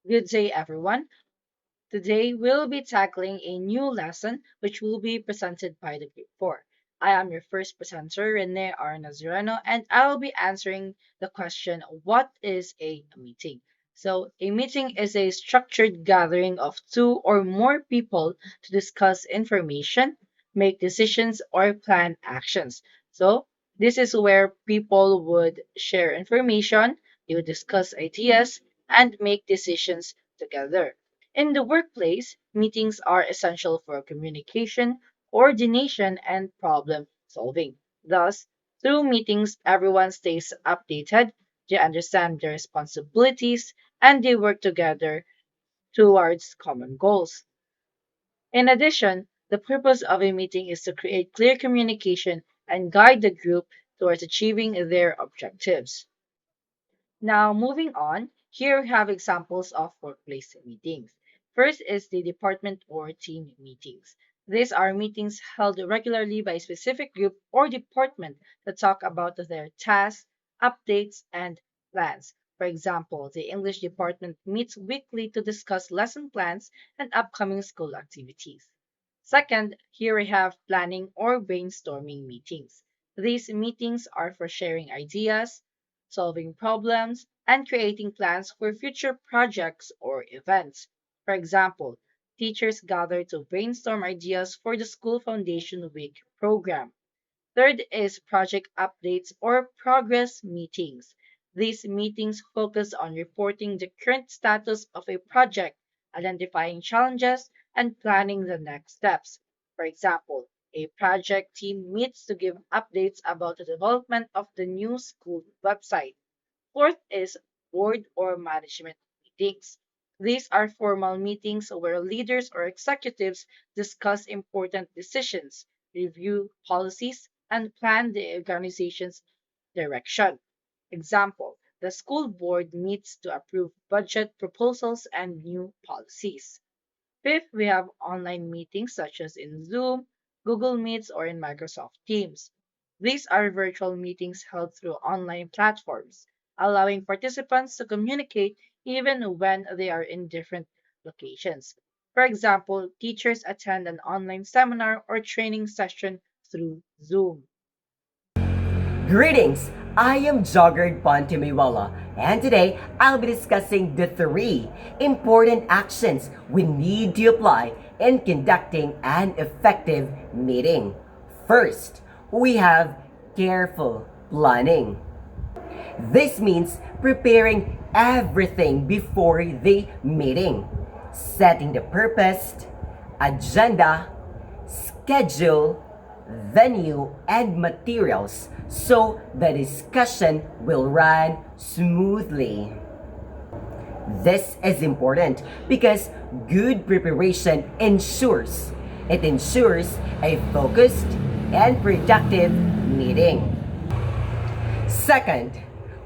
Good day, everyone. Today we'll be tackling a new lesson which will be presented by the Group 4. I am your first presenter, Rene R. Nazareno, and I will be answering the question, what is a meeting? So, a meeting is a structured gathering of two or more people to discuss information, make decisions, or plan actions. So, this is where people would share information, they would discuss ideas, and make decisions together. In the workplace, meetings are essential for communication, coordination, and problem solving. Thus, through meetings, everyone stays updated, they understand their responsibilities, and they work together towards common goals. In addition, the purpose of a meeting is to create clear communication and guide the group towards achieving their objectives. Now, moving on, here we have examples of workplace meetings. First is the department or team meetings. These are meetings held regularly by a specific group or department to talk about their tasks, updates, and plans. For example, the English department meets weekly to discuss lesson plans and upcoming school activities. Second, here we have planning or brainstorming meetings. These meetings are for sharing ideas, solving problems, and creating plans for future projects or events. For example, teachers gather to brainstorm ideas for the School Foundation Week program. Third is project updates or progress meetings. These meetings focus on reporting the current status of a project, identifying challenges, and planning the next steps. For example, a project team meets to give updates about the development of the new school website. Fourth is board or management meetings. These are formal meetings where leaders or executives discuss important decisions, review policies, and plan the organization's direction. Example, the school board meets to approve budget proposals and new policies. Fifth, we have online meetings such as in Zoom, Google Meets, or in Microsoft Teams. These are virtual meetings held through online platforms, allowing participants to communicate even when they are in different locations. For example, teachers attend an online seminar or training session through Zoom. Greetings! I am Jogger Pontimiwala, and today I'll be discussing the three important actions we need to apply in conducting an effective meeting. First, we have careful planning. This means preparing everything before the meeting, setting the purpose, agenda, schedule, venue, and materials so the discussion will run smoothly. This is important because good preparation ensures a focused and productive meeting. Second,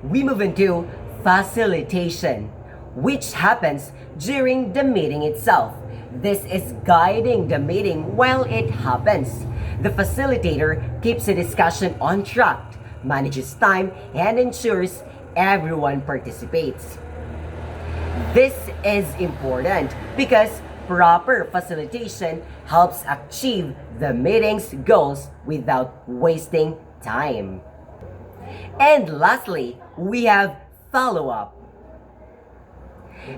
we move into facilitation, which happens during the meeting itself. This is guiding the meeting while it happens. The facilitator keeps the discussion on track, manages time, and ensures everyone participates. This is important because proper facilitation helps achieve the meeting's goals without wasting time. And lastly, we have follow up.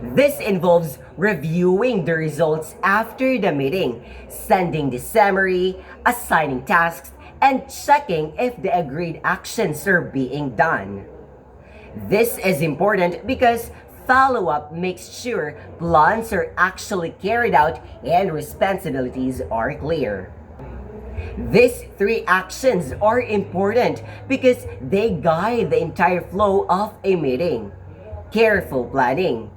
This involves reviewing the results after the meeting, sending the summary, assigning tasks, and checking if the agreed actions are being done. This is important because follow up makes sure plans are actually carried out and responsibilities are clear. These three actions are important because they guide the entire flow of a meeting. Careful planning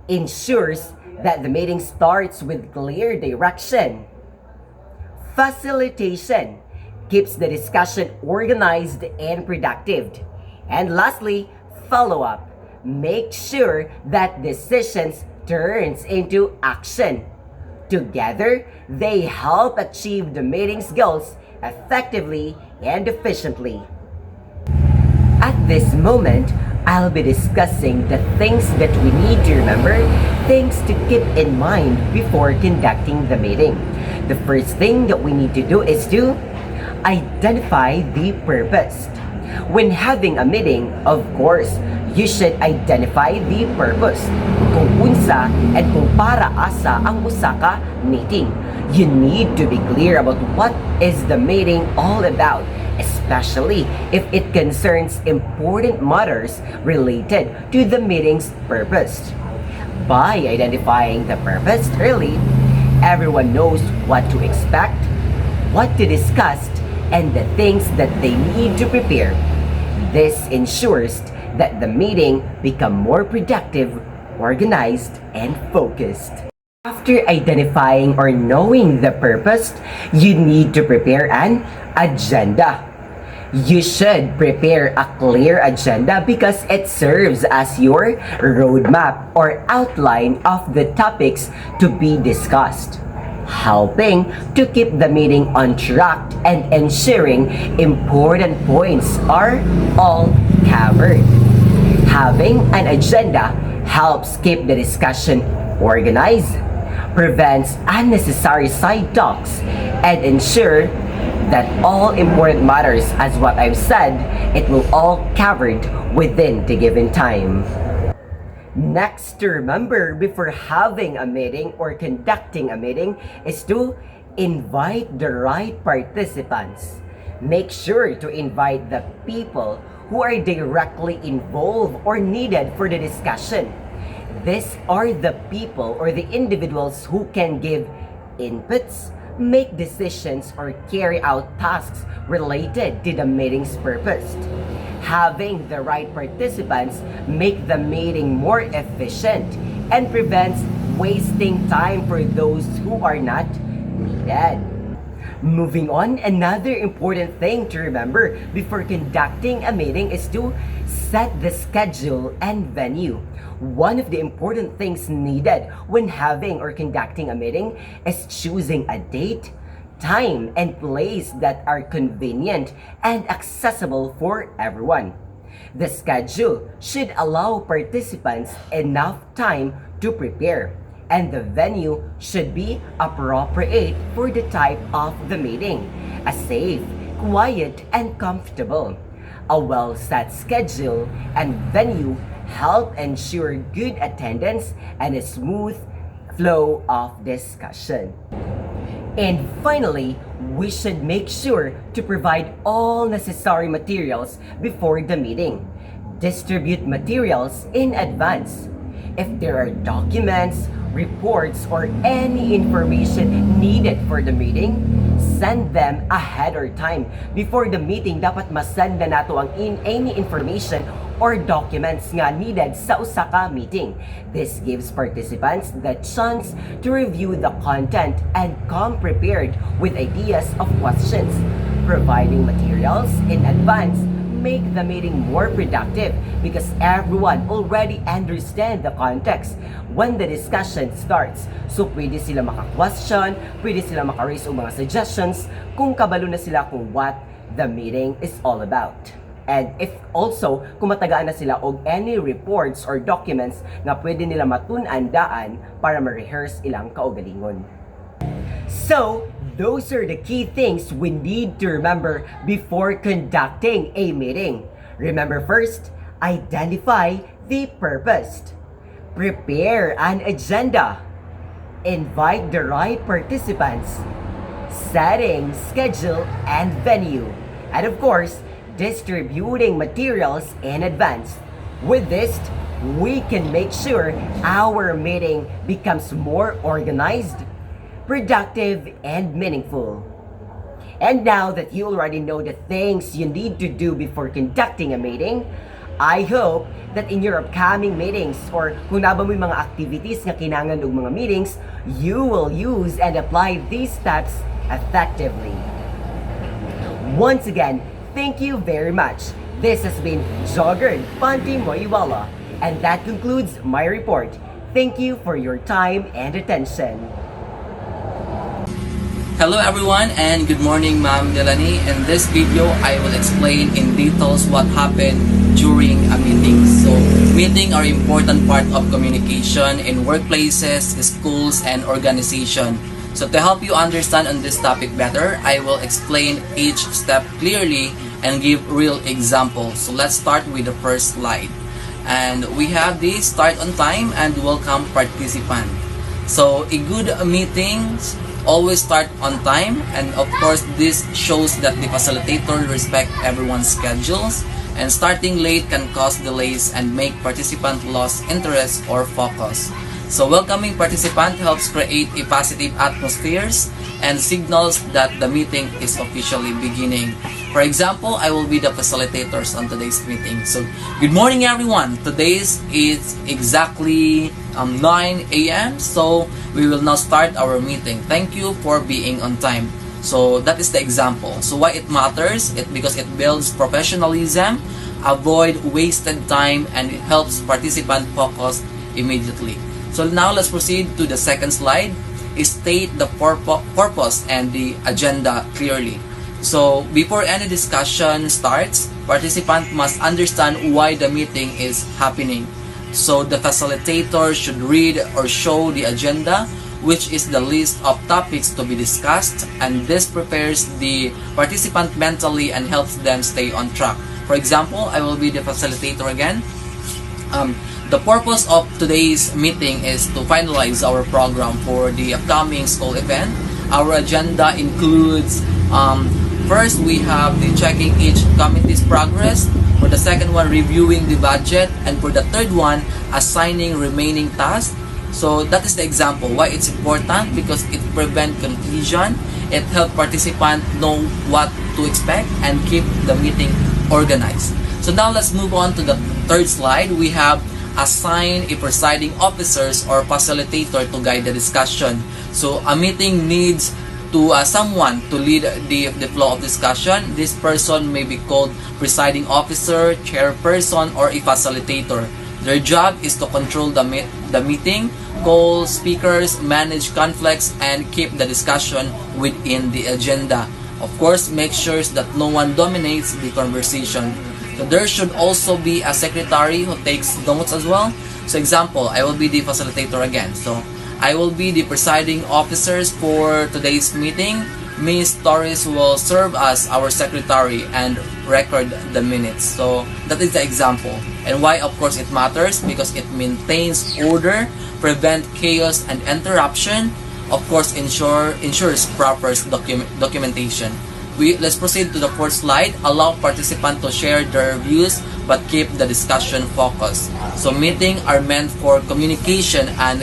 ensures that the meeting starts with clear direction. Facilitation keeps the discussion organized and productive. And lastly, follow up. Make sure that decisions turns into action. Together, they help achieve the meeting's goals effectively and efficiently. At this moment, I'll be discussing the things that we need to remember, things to keep in mind before conducting the meeting. The first thing that we need to do is to identify the purpose. When having a meeting, of course, you should identify the purpose. Kung unsa at kung para asa ang usa ka meeting. You need to be clear about what is the meeting all about, especially if it concerns important matters related to the meeting's purpose. By identifying the purpose early, everyone knows what to expect, what to discuss, and the things that they need to prepare. This ensures that the meeting become more productive, organized, and focused. After identifying or knowing the purpose, you need to prepare an agenda. You should prepare a clear agenda because it serves as your roadmap or outline of the topics to be discussed, helping to keep the meeting on track and ensuring important points are all covered. Having an agenda helps keep the discussion organized, prevents unnecessary side talks, and ensure that all important matters, as what I've said, it will all covered within the given time. Next to remember before having a meeting or conducting a meeting is to invite the right participants. Make sure to invite the people who are directly involved or needed for the discussion. These are the people or the individuals who can give inputs, make decisions, or carry out tasks related to the meeting's purpose. Having the right participants make the meeting more efficient and prevents wasting time for those who are not needed. Moving on, another important thing to remember before conducting a meeting is to set the schedule and venue. One of the important things needed when having or conducting a meeting is choosing a date, time, and place that are convenient and accessible for everyone. The schedule should allow participants enough time to prepare, and the venue should be appropriate for the type of the meeting, a safe, quiet, and comfortable. A well-set schedule and venue help ensure good attendance and a smooth flow of discussion. And finally, we should make sure to provide all necessary materials before the meeting. Distribute materials in advance. If there are documents, reports, or any information needed for the meeting, send them ahead or time. Before the meeting, dapat masend na nato ang any information or documents nga needed sa usa ka meeting. This gives participants the chance to review the content and come prepared with ideas of questions. Providing materials in advance make the meeting more productive because everyone already understand the context when the discussion starts. So pwede sila maka-question, pwede sila maka-raise o mga suggestions kung kabalo na sila kung what the meeting is all about. And if also, kung matagaan na sila og any reports or documents nga pwede nila matun-andaan para ma-rehearse ilang kaugalingon. So, those are the key things we need to remember before conducting a meeting. Remember first, identify the purpose. Prepare an agenda. Invite the right participants. Setting, schedule, and venue. And of course, distributing materials in advance. With this, we can make sure our meeting becomes more organized, productive, and meaningful. And now that you already know the things you need to do before conducting a meeting, I hope that in your upcoming meetings or kung naba mo mga activities nga kinahanglan og mga meetings, you will use and apply these steps effectively. Once again, thank you very much. This has been Jogger Panty Moiwala, and that concludes my report. Thank you for your time and attention. Hello everyone and good morning Ma'am Delany. In this video, I will explain in details what happened during a meeting. So meeting are important part of communication in workplaces, schools, and organization. So to help you understand on this topic better, I will explain each step clearly and give real examples. So let's start with the first slide. And we have the start on time and welcome participant. So a good meetings always start on time, and of course this shows that the facilitator respect everyone's schedules, and starting late can cause delays and make participant lose interest or focus. So welcoming participant helps create a positive atmospheres and signals that the meeting is officially beginning. For example, I will be the facilitators on today's meeting. So, good morning everyone. Today is exactly 9 a.m. So, we will now start our meeting. Thank you for being on time. So, that is the example. So, why it matters? Because it builds professionalism, avoid wasted time, and it helps participant focus immediately. So, now let's proceed to the second slide. State the purpose and the agenda clearly. So, before any discussion starts, participant must understand why the meeting is happening. So, the facilitator should read or show the agenda, which is the list of topics to be discussed, and this prepares the participant mentally and helps them stay on track. For example, I will be the facilitator again. The purpose of today's meeting is to finalize our program for the upcoming school event. Our agenda includes first, we have the checking each committee's progress. For the second one, reviewing the budget. And for the third one, assigning remaining tasks. So that is the example. Why it's important? Because it prevents confusion. It helps participants know what to expect and keep the meeting organized. So now let's move on to the third slide. We have assign a presiding officers or facilitator to guide the discussion. So a meeting needs to someone to lead the flow of discussion. This person may be called presiding officer, chairperson, or a facilitator. Their job is to control the meeting, call speakers, manage conflicts, and keep the discussion within the agenda. Of course, make sure that no one dominates the conversation. So there should also be a secretary who takes notes as well. So example, I will be the facilitator again. So I will be the presiding officers for today's meeting. Ms. Torres will serve as our secretary and record the minutes. So that is the example. And why of course it matters? Because it maintains order, prevent chaos and interruption. Of course ensures proper documentation. Let's proceed to the fourth slide. Allow participants to share their views but keep the discussion focused. So meetings are meant for communication and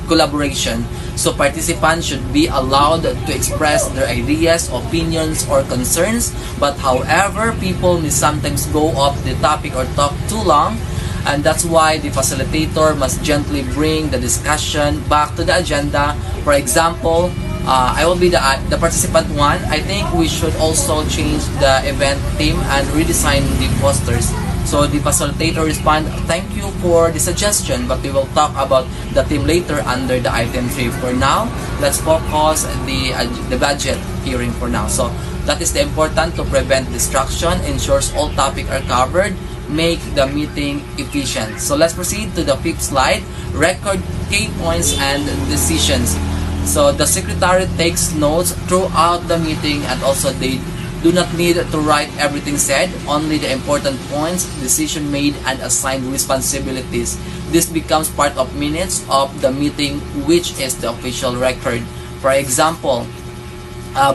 collaboration. So participants should be allowed to express their ideas, opinions, or concerns. But however, people may sometimes go off the topic or talk too long. And that's why the facilitator must gently bring the discussion back to the agenda. For example, I will be the participant one. I think we should also change the event theme and redesign the posters. So the facilitator respond, thank you for the suggestion, but we will talk about the theme later under the item 3. For now, let's focus the budget hearing for now. So that is the important to prevent distraction, ensures all topics are covered, make the meeting efficient. So let's proceed to the fifth slide. Record key points and decisions. So the secretary takes notes throughout the meeting, and also they do not need to write everything said, only the important points, decision made, and assigned responsibilities. This becomes part of minutes of the meeting, which is the official record. For example,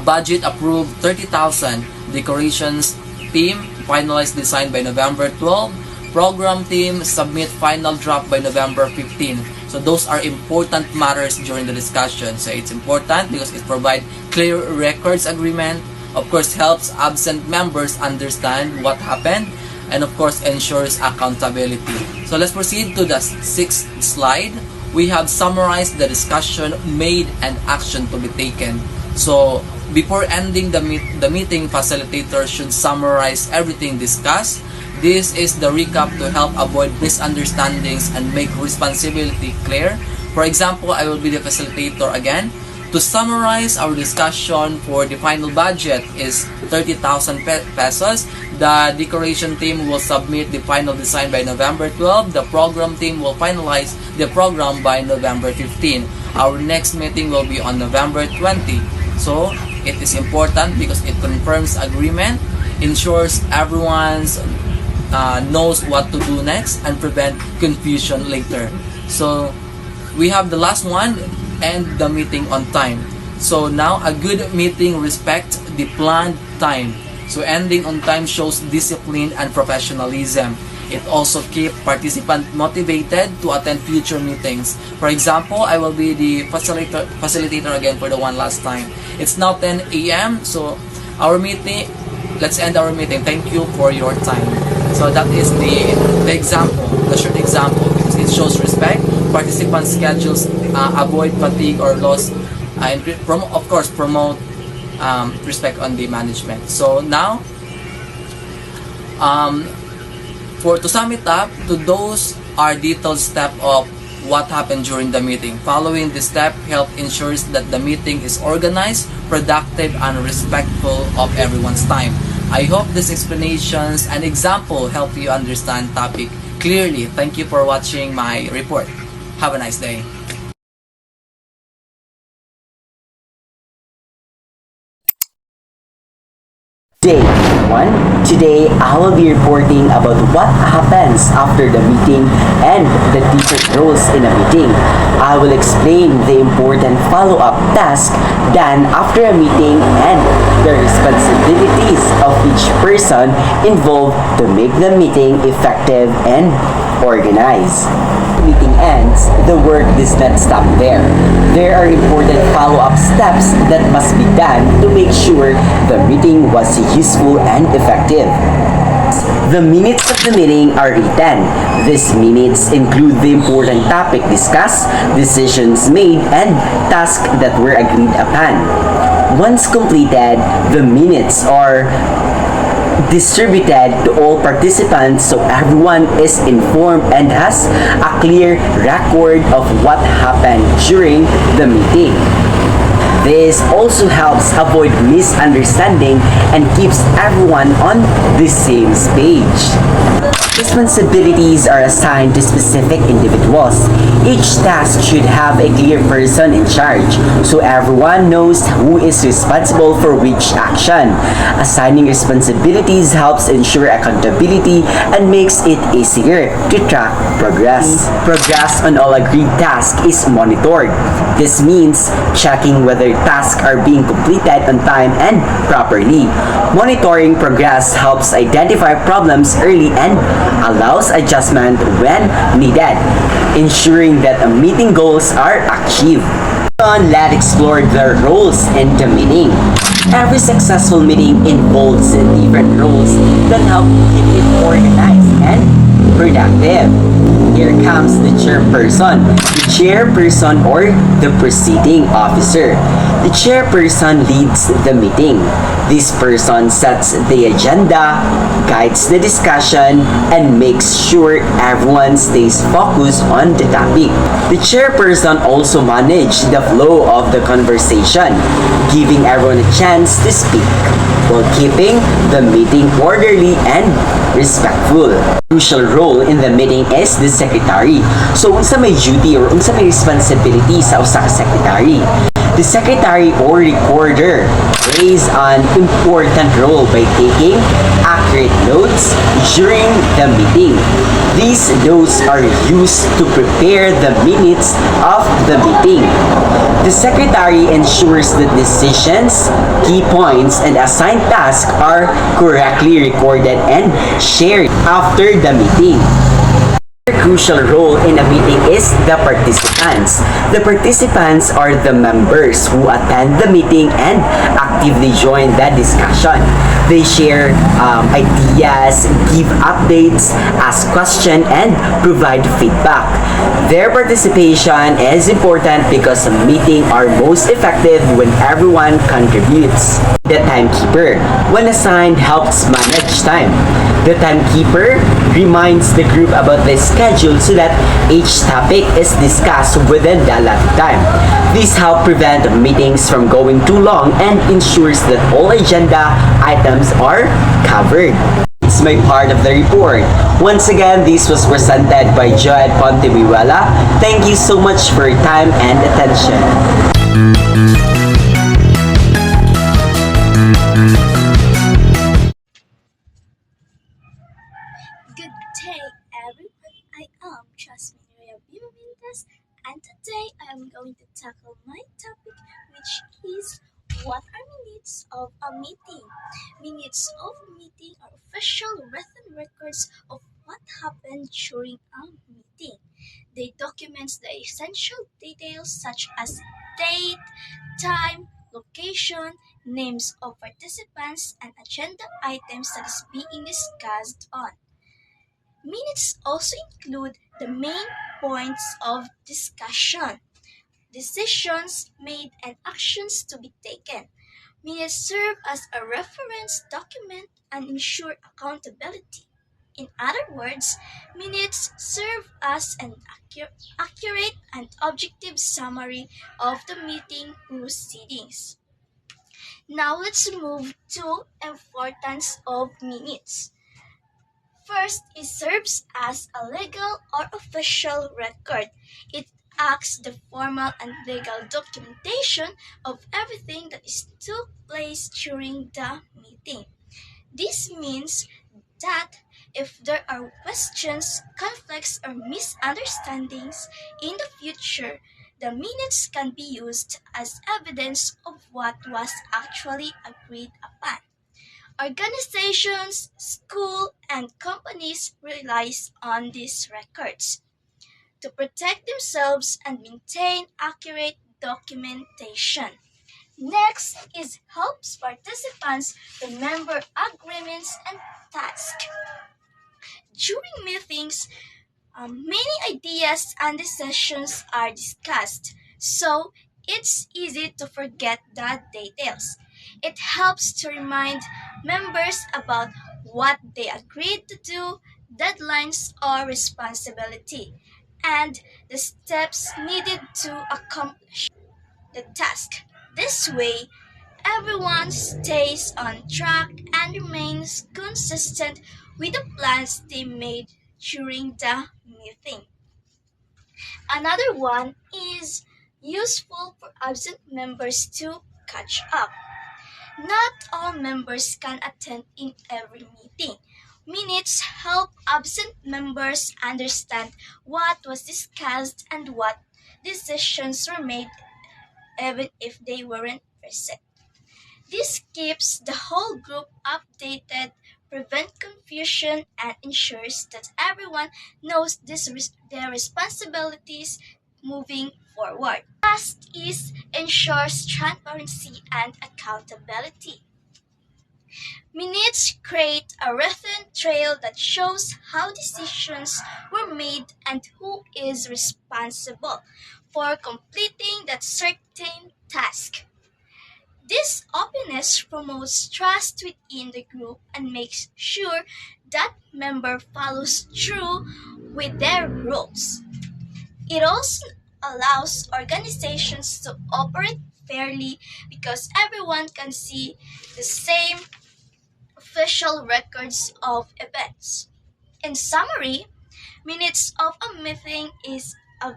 budget approved 30,000, decorations team finalized design by November 12, program team submit final draft by November 15. So those are important matters during the discussion. So it's important because it provides clear records agreement, of course helps absent members understand what happened, and of course ensures accountability. So let's proceed to the sixth slide. We have summarized the discussion made and action to be taken. So before ending the meeting, facilitator should summarize everything discussed. This is the recap to help avoid misunderstandings and make responsibility clear. For example, I will be the facilitator again. To summarize, our discussion for the final budget is 30,000 pesos. The decoration team will submit the final design by November 12. The program team will finalize the program by November 15. Our next meeting will be on November 20. So, it is important because it confirms agreement, ensures everyone's knows what to do next, and prevent confusion later. So, we have the last one, end the meeting on time. So now a good meeting respects the planned time. So ending on time shows discipline and professionalism. It also keeps participants motivated to attend future meetings. For example, I will be the facilitator again for the one last time. It's now 10 a.m. So our meeting, let's end our meeting. Thank you for your time. So that is the example, the short example, because it shows respect. Participants' schedules avoid fatigue or loss, and of course promote respect on the management. So now, to sum it up, to those are detailed steps of what happened during the meeting. Following this step ensures that the meeting is organized, productive, and respectful of everyone's time. I hope these explanations and example help you understand topic clearly. Thank you for watching my report. Have a nice day. Day 1. Today, I will be reporting about what happens after the meeting and the different roles in a meeting. I will explain the important follow-up tasks done after a meeting and the responsibilities of each person involved to make the meeting effective and organized. Meeting ends, the work does not stop there. There are important follow-up steps that must be done to make sure the meeting was useful and effective. The minutes of the meeting are written. These minutes include the important topic discussed, decisions made, and tasks that were agreed upon. Once completed, the minutes are distributed to all participants so everyone is informed and has a clear record of what happened during the meeting. This also helps avoid misunderstanding and keeps everyone on the same page. Responsibilities are assigned to specific individuals. Each task should have a clear person in charge, so everyone knows who is responsible for which action. Assigning responsibilities helps ensure accountability and makes it easier to track progress. Progress on all agreed tasks is monitored. This means checking whether tasks are being completed on time and properly. Monitoring progress helps identify problems early and allows adjustment when needed, ensuring that meeting goals are achieved. Let's explore the roles in the meeting. Every successful meeting involves different roles that help keep it organized and productive. Here comes the chairperson. The chairperson or the presiding officer. The chairperson leads the meeting. This person sets the agenda, guides the discussion, and makes sure everyone stays focused on the topic. The chairperson also manages the flow of the conversation, giving everyone a chance to speak, while keeping the meeting orderly and respectful. Crucial role in the meeting is the secretary. So, unsa may duty or unsa may responsibility sa usa ka secretary? The secretary or recorder plays an important role by taking accurate notes during the meeting. These notes are used to prepare the minutes of the meeting. The secretary ensures that decisions, key points, and assigned tasks are correctly recorded and shared after the meeting. Another crucial role in a meeting is the participants. The participants are the members who attend the meeting and actively join the discussion. They share ideas, give updates, ask questions, and provide feedback. Their participation is important because meetings are most effective when everyone contributes. The timekeeper, when assigned, helps manage time. The timekeeper reminds the group about the schedule so that each topic is discussed within the allotted time. This helps prevent meetings from going too long and ensures that all agenda items are covered. It's my part of the report. Once again, this was presented by Joed Pontevihuela. Thank you so much for your time and attention. Good day, everyone. I am Jasmine Rhea Bimamintas, and today I am going to tackle my topic, which is what are minutes of a meeting? Minutes of a meeting are official written records of what happened during a meeting. They document the essential details such as date, time, location, names of participants, and agenda items that is being discussed on. Minutes also include the main points of discussion, decisions made, and actions to be taken. Minutes serve as a reference document and ensure accountability. In other words, minutes serve as an accurate and objective summary of the meeting proceedings. Now let's move to importance of minutes. First, it serves as a legal or official record. It acts the formal and legal documentation of everything that is took place during the meeting. This means that if there are questions, conflicts, or misunderstandings in the future, the minutes can be used as evidence of what was actually agreed upon. Organizations, schools, and companies rely on these records to protect themselves and maintain accurate documentation. Next is helps participants remember agreements and tasks. During meetings, many ideas and decisions are discussed, so it's easy to forget the details. It helps to remind members about what they agreed to do, deadlines or responsibility, and the steps needed to accomplish the task. This way, everyone stays on track and remains consistent with the plans they made during the meeting. Another one is useful for absent members to catch up. Not all members can attend in every meeting. Minutes help absent members understand what was discussed and what decisions were made even if they weren't present. This keeps the whole group updated, prevents confusion, and ensures that everyone knows their responsibilities moving forward. Last is ensures transparency and accountability. Minutes create a written trail that shows how decisions were made and who is responsible for completing that certain task. This openness promotes trust within the group and makes sure that member follows through with their roles. It also allows organizations to operate fairly because everyone can see the same official records of events. In summary, minutes of a meeting is a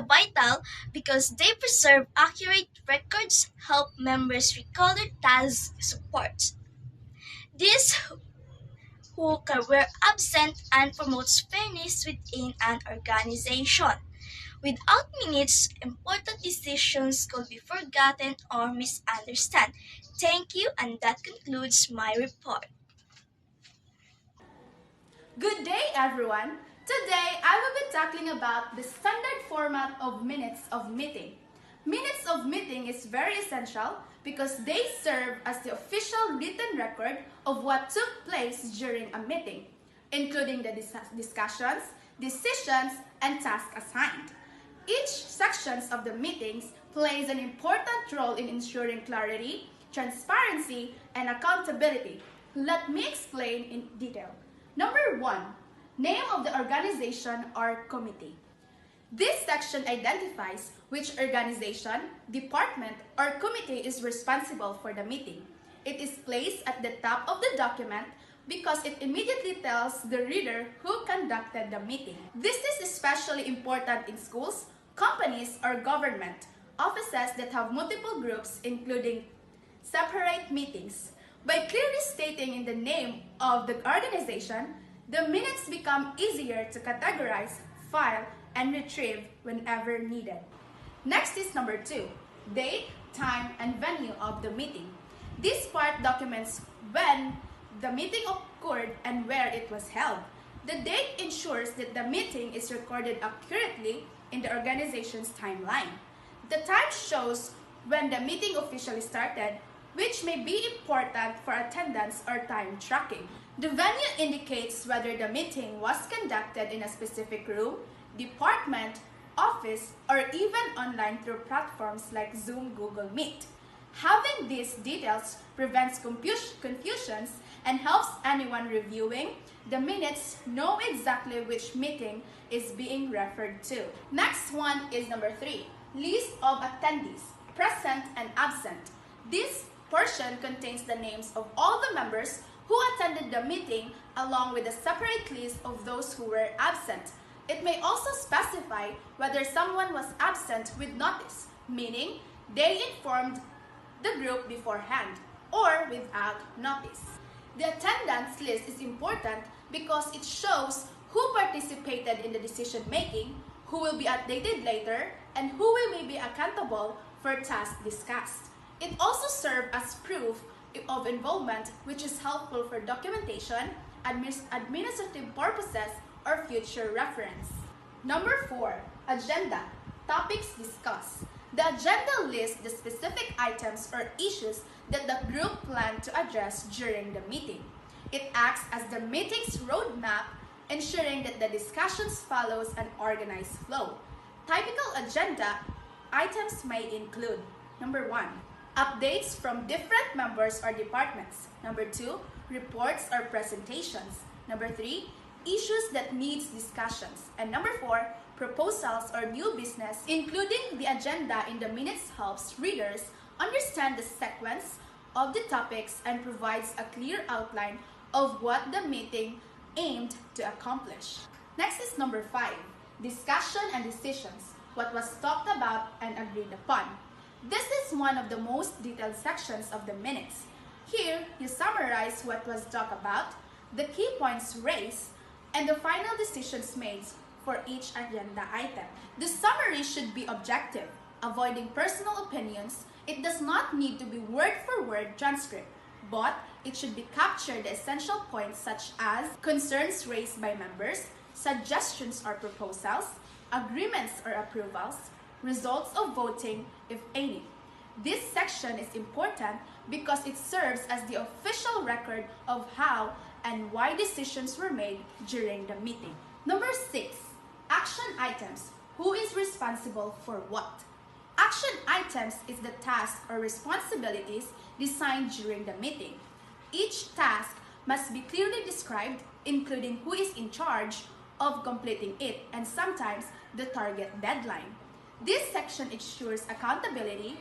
vital because they preserve accurate records, help members recall their task support. This who were absent and promotes fairness within an organization. Without minutes, important decisions could be forgotten or misunderstood. Thank you, and that concludes my report. Good day, everyone! Today, I will be tackling about the standard format of minutes of meeting. Minutes of meeting is very essential because they serve as the official written record of what took place during a meeting, including the discussions, decisions, and tasks assigned. Each section of the meetings plays an important role in ensuring clarity, transparency, and accountability. Let me explain in detail. Number 1, name of the organization or committee. This section identifies which organization, department, or committee is responsible for the meeting. It is placed at the top of the document because it immediately tells the reader who conducted the meeting. This is especially important in schools, companies, or government offices that have multiple groups, including separate meetings. By clearly stating in the name of the organization, the minutes become easier to categorize, file, and retrieve whenever needed. Next is number 2, date, time, and venue of the meeting. This part documents when the meeting occurred and where it was held. The date ensures that the meeting is recorded accurately in the organization's timeline. The time shows when the meeting officially started, which may be important for attendance or time tracking. The venue indicates whether the meeting was conducted in a specific room, department, office, or even online through platforms like Zoom, Google Meet. Having these details prevents confusions and helps anyone reviewing the minutes know exactly which meeting is being referred to. Next one is number 3, list of attendees, present and absent. This portion contains the names of all the members who attended the meeting along with a separate list of those who were absent. It may also specify whether someone was absent with notice, meaning they informed the group beforehand, or without notice. The attendance list is important because it shows who participated in the decision making, who will be updated later, and who may be accountable for tasks discussed. It also serves as proof of involvement, which is helpful for documentation, administrative purposes, or future reference. Number 4, agenda, topics discussed. The agenda lists the specific items or issues that the group planned to address during the meeting. It acts as the meeting's roadmap, ensuring that the discussions follows an organized flow. Typical agenda items may include: number 1, updates from different members or departments. Number 2, reports or presentations. Number 3, issues that needs discussions. And number 4, proposals or new business. Including the agenda in the minutes helps readers understand the sequence of the topics and provides a clear outline of what the meeting aimed to accomplish. Next is number 5, discussion and decisions, what was talked about and agreed upon. This is one of the most detailed sections of the minutes. Here, you summarize what was talked about, the key points raised, and the final decisions made for each agenda item. The summary should be objective, avoiding personal opinions. It does not need to be word-for-word transcript, but it should be capture the essential points such as concerns raised by members, suggestions or proposals, agreements or approvals, results of voting, if any. This section is important because it serves as the official record of how and why decisions were made during the meeting. Number 6, action items. Who is responsible for what? Action items is the task or responsibilities designed during the meeting. Each task must be clearly described, including who is in charge of completing it and sometimes the target deadline. This section ensures accountability.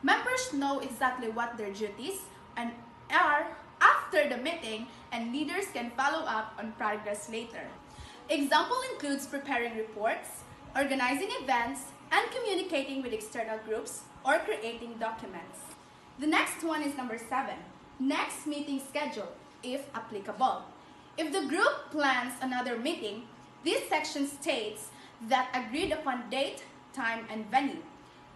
Members know exactly what their duties are after the meeting, and leaders can follow up on progress later. Example includes preparing reports, organizing events, and communicating with external groups or creating documents. The next one is number 7, next meeting schedule, if applicable. If the group plans another meeting, this section states that agreed upon date, time, and venue.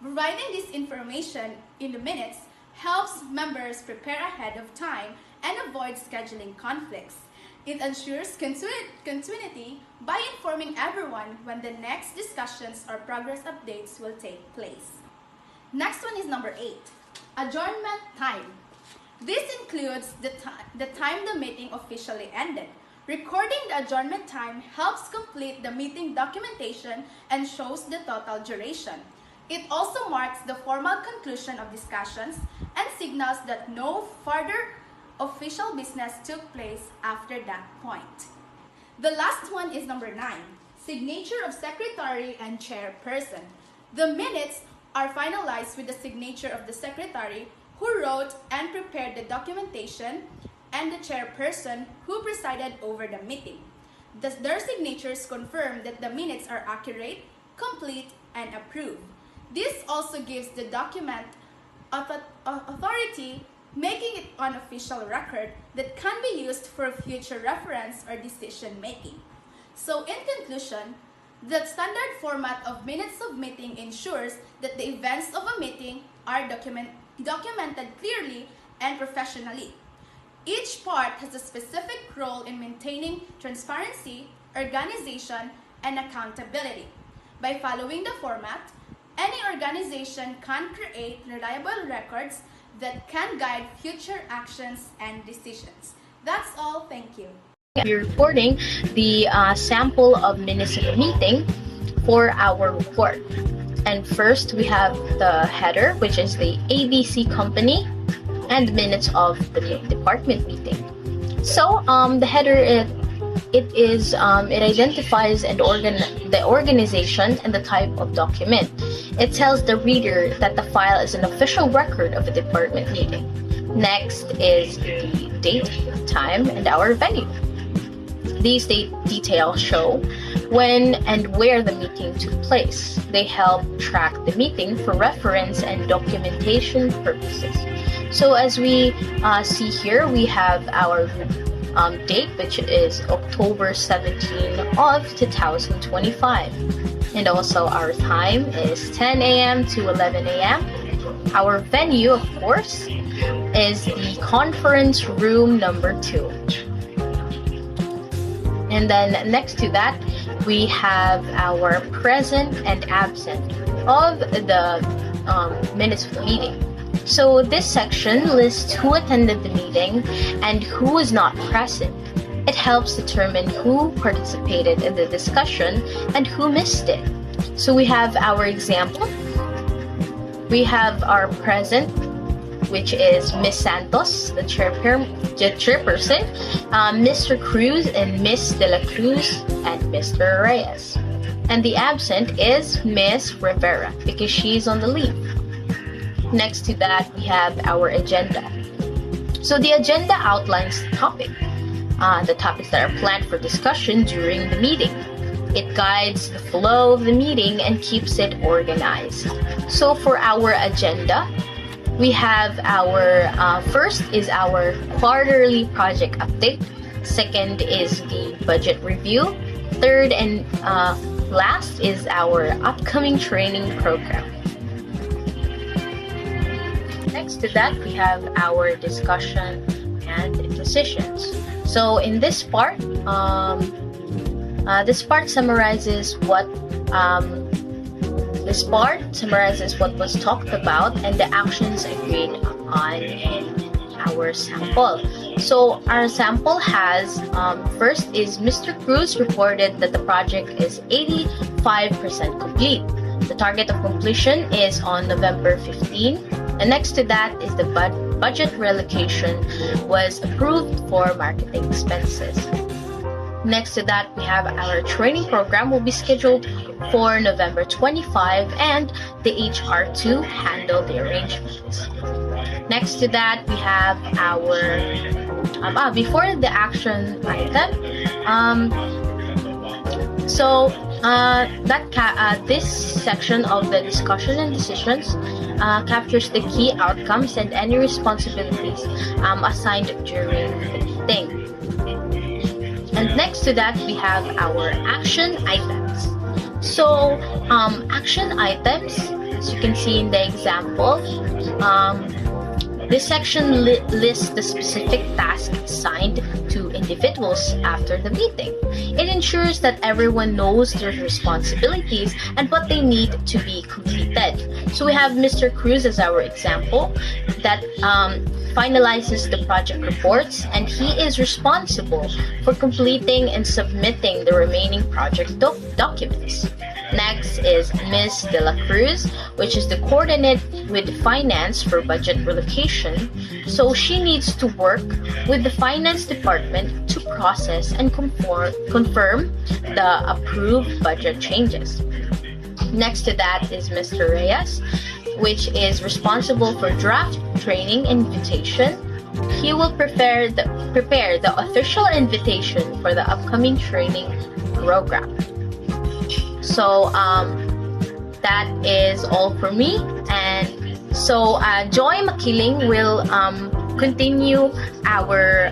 Providing this information in the minutes helps members prepare ahead of time and avoid scheduling conflicts. It ensures continuity by informing everyone when the next discussions or progress updates will take place. Next one is number 8, adjournment time. This includes the time the meeting officially ended. Recording the adjournment time helps complete the meeting documentation and shows the total duration. It also marks the formal conclusion of discussions and signals that no further official business took place after that point. The last one is number 9, signature of secretary and chairperson. The minutes are finalized with the signature of the secretary who wrote and prepared the documentation and the chairperson who presided over the meeting. Their signatures confirm that the minutes are accurate, complete, and approved. This also gives the document authority, making it an official record that can be used for future reference or decision making. So in conclusion, the standard format of minutes of meeting ensures that the events of a meeting are documented clearly and professionally. Each part has a specific role in maintaining transparency, organization, and accountability. By following the format, any organization can create reliable records that can guide future actions and decisions. That's all. Thank you. We're reporting the sample of minutes of the meeting for our report. And first, we have the header, which is the ABC company, and minutes of the department meeting. So, the header it identifies the organization and the type of document. It tells the reader that the file is an official record of a department meeting. Next is the date, time, and our venue. These details show when and where the meeting took place. They help track the meeting for reference and documentation purposes. So as we see here, we have our date, which is October 17 of 2025. And also our time is 10 a.m. to 11 a.m. Our venue, of course, is the conference room number 2. And then next to that, we have our present and absent of the minutes of the meeting. So this section lists who attended the meeting and who was not present. It helps determine who participated in the discussion and who missed it. So we have our example. We have our present, which is Miss Santos, the chairperson, Mr. Cruz and Miss De La Cruz, and Mr. Reyes. And the absent is Miss Rivera because she's on the leave. Next to that, we have our agenda. So the agenda outlines the topics that are planned for discussion during the meeting. It guides the flow of the meeting and keeps it organized. So for our agenda, we have our first is our quarterly project update. Second is the budget review. Third and last is our upcoming training program. Next to that, we have our discussion and decisions. So in this part summarizes what was talked about and the actions agreed on in our sample. So our sample has first is Mr. Cruz reported that the project is 85% complete. The target of completion is on November 15. And next to that is the budget reallocation was approved for marketing expenses. Next to that, we have our training program will be scheduled for November 25 and the HR to handle the arrangements. Next to that, we have our before the action item. This section of the discussion and decisions captures the key outcomes and any responsibilities assigned during the meeting. And next to that, we have our action items. So, action items, as you can see in the example, this section lists the specific tasks assigned to individuals after the meeting. It ensures that everyone knows their responsibilities and what they need to be completed. So we have Mr. Cruz as our example that finalizes the project reports, and he is responsible for completing and submitting the remaining project documents. Next is Ms. De La Cruz, which is the coordinate with finance for budget relocation. So she needs to work with the finance department to process and confirm the approved budget changes. Next to that is Mr. Reyes, which is responsible for draft training invitation. He will prepare the official invitation for the upcoming training program. So that is all for me. And so Joy Makiling will continue our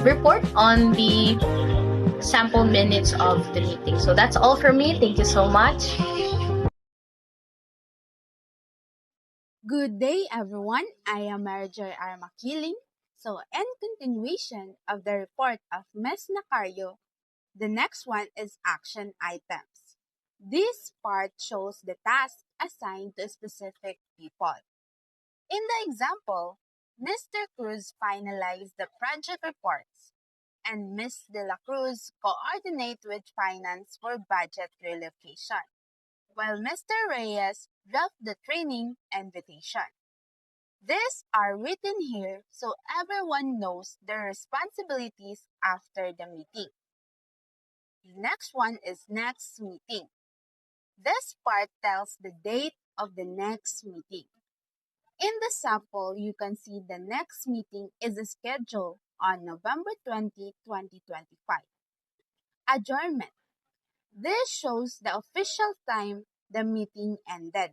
report on the sample minutes of the meeting. So that's all for me. Thank you so much. Good day, everyone. I am Marijoy R. Makiling. So, in continuation of the report of Ms. Nacario, the next one is action items. This part shows the task assigned to specific people. In the example, Mr. Cruz finalized the project reports, and Ms. De La Cruz coordinate with finance for budget relocation, while Mr. Reyes draft the training invitation. These are written here so everyone knows their responsibilities after the meeting. The next one is next meeting. This part tells the date of the next meeting. In the sample, you can see the next meeting is scheduled on November 20, 2025. Adjournment. This shows the official time the meeting ended.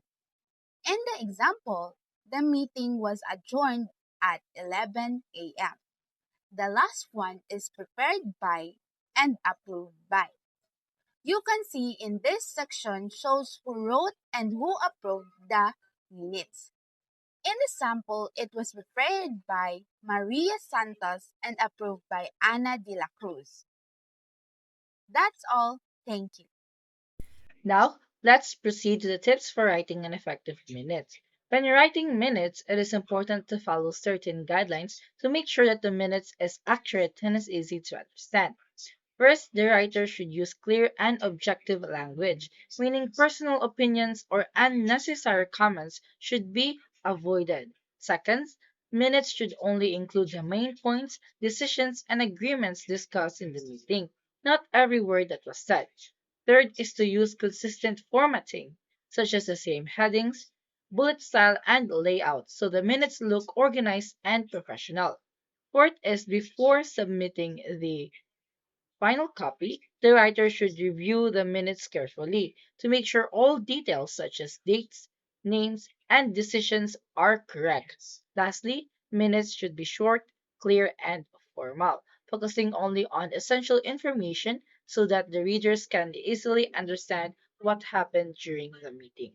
In the example, the meeting was adjourned at 11 a.m. The last one is prepared by and approved by. You can see in this section shows who wrote and who approved the minutes. In the sample, it was prepared by Maria Santos and approved by Ana de la Cruz. That's all. Thank you. Now, let's proceed to the tips for writing an effective minute. When you're writing minutes, it is important to follow certain guidelines to make sure that the minutes is accurate and is easy to understand. First, the writer should use clear and objective language, meaning personal opinions or unnecessary comments should be avoided. Second, minutes should only include the main points, decisions, and agreements discussed in the meeting, not every word that was said. Third is to use consistent formatting, such as the same headings, bullet style, and layout, so the minutes look organized and professional. Fourth is before submitting the final copy, the writer should review the minutes carefully to make sure all details such as dates, names, and decisions are correct. Lastly, minutes should be short, clear, and formal, focusing only on essential information so that the readers can easily understand what happened during the meeting.